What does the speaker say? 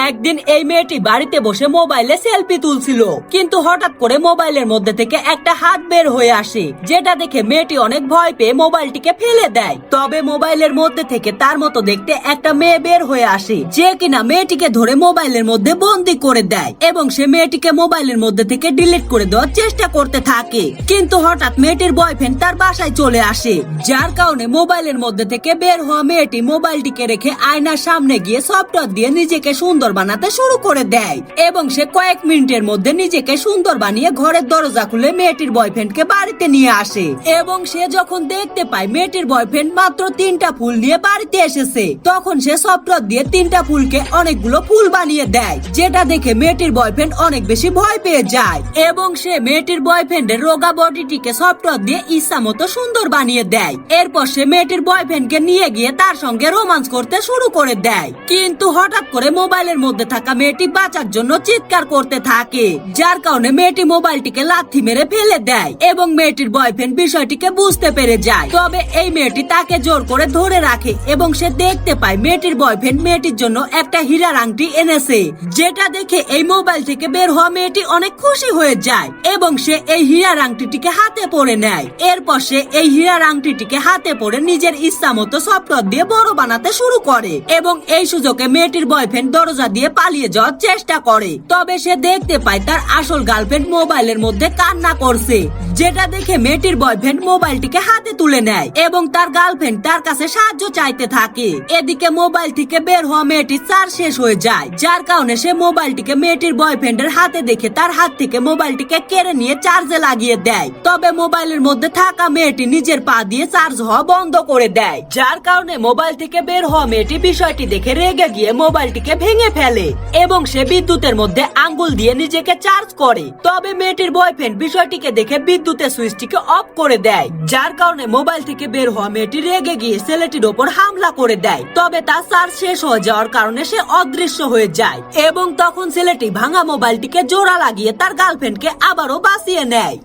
একদিন এই মেয়েটি বাড়িতে বসে মোবাইলে সেলফি তুলছিল, কিন্তু হঠাৎ করে মোবাইলের মধ্যে থেকে একটা হাত বের হয়ে আসে, যেটা দেখে মেয়েটি অনেক ভয় পেয়ে মোবাইলটিকে ফেলে দেয়। তবে মোবাইলের মধ্যে থেকে তার মতো দেখতে একটা মেয়ে বের হয়ে আসে, যে কিনা মেয়েটিকে ধরে মোবাইলের মধ্যে বন্দি করে দেয় এবং সে মেয়েটিকে মোবাইলের মধ্যে থেকে ডিলিট করে দেওয়ার চেষ্টা করতে থাকে। কিন্তু হঠাৎ মেয়েটির বয়ফ্রেন্ড তার বাসায় চলে আসে, যার কারণে মোবাইলের মধ্যে থেকে বের হওয়া মেয়েটি মোবাইলটিকে রেখে আয়নার সামনে গিয়ে সফটওয়্যার দিয়ে নিজেকে সুন্দর বানাতে শুরু করে দেয় এবং সে কয়েক মিনিটের মধ্যে নিজেকে সুন্দর বানিয়ে ঘরের দরজা খুলে মেয়েটির বয়ফ্রেন্ডকে বাড়িতে নিয়ে আসে। এবং সে যখন দেখতে পায় মেয়েটির বয়ফ্রেন্ড মাত্র 3টা ফুল নিয়ে বাড়িতে এসেছে, তখন সে সফটওয়্যার দিয়ে 3টা ফুলকে অনেকগুলো ফুল বানিয়ে দেয়, যেটা দেখে মেয়েটির বয়ফ্রেন্ড অনেক বেশি ভয় পেয়ে যায় এবং সে মেয়েটির বয়ফ্রেন্ডের রোগা বডিটিকে সফটওয়্যার দিয়ে ইচ্ছা মতো সুন্দর বানিয়ে দেয়। এরপর সে মেয়েটির বয়ফ্রেন্ডকে নিয়ে গিয়ে তার সঙ্গে রোমান্স করতে শুরু করে দেয়। কিন্তু হঠাৎ করে মোবাইলের মধ্যে থাকা মেয়েটি বাঁচার জন্য চিৎকার করতে থাকে, যার কারণে মেয়েটি মোবাইলটিকে লাথি মেরে ফেলে দেয় এবং মেয়েটির বয়ফ্রেন্ড বিষয়টিকে বুঝতে পেরে যায়। তবে এই মেয়েটি তাকে জোর করে ধরে রাখে এবং সে দেখতে পায় মেয়েটির বয়ফ্রেন্ড মেয়েটির জন্য একটা হীরার আংটি এনেছে, যেটা দেখে এই মোবাইল থেকে বের হওয়া মেয়েটি অনেক খুশি হয়ে যায় এবং সে এই হীরার আংটিটিকে হাতে পরে নেয়। এরপর সে এই হীরার আংটিটিকে হাতে পরে নিজের ইচ্ছা মতো সফটওয়্যার দিয়ে বড় বানাতে শুরু করে এবং এই সুযোগে মেয়েটির বয়ফ্রেন্ড দরজা দিয়ে পালিয়ে যাওয়ার চেষ্টা করে। তবে সে দেখতে পায় তার আসল গার্লফ্রেন্ড মোবাইলের মধ্যে কান্না করছে, যেটা দেখে মেয়েটির বয়ফ্রেন্ড মোবাইলটিকে হাতে তুলে নেয় এবং তার গার্লফ্রেন্ড তার কাছে সাহায্য চাইতে থাকে। এদিকে মোবাইল থেকে বের হওয়া মেয়েটির চার্জ শেষ হয়ে যায়, যার কারণে সে মোবাইলটিকে মেয়েটির বয়ফ্রেন্ডের হাতে দেখে তার হাত থেকে মোবাইলটিকে কেড়ে নিয়ে চার্জে লাগিয়ে দেয়। তবে মোবাইলের মধ্যে থাকা মেয়েটি নিজের পা দিয়ে চার্জ হওয়া বন্ধ করে দেয়, যার কারণে মোবাইল থেকে বের হওয়া মেয়েটি বিষয়টি দেখে রেগে গিয়ে মোবাইলটিকে ভেঙে ফেলে এবং সে বিদ্যুতের মধ্যে আঙ্গুল দিয়ে নিজেকে চার্জ করে। তবে মেয়েটির বয়ফ্রেন্ড বিষয়টিকে দেখে বিদ্যুতের সুইচটিকে অফ করে দেয়, যার কারণে মোবাইল থেকে বের হওয়া মেয়েটি রেগে গিয়ে ছেলেটির ওপর হামলা করে দেয়। তবে তার চার্জ শেষ হয়ে যাওয়ার কারণে সে অদৃশ্য হয়ে যায় এবং তখন ছেলেটি ভাঙা মোবাইলটিকে জোড়া লাগিয়ে তার গার্লফ্রেন্ডকে আবারও বাঁচিয়ে নেয়।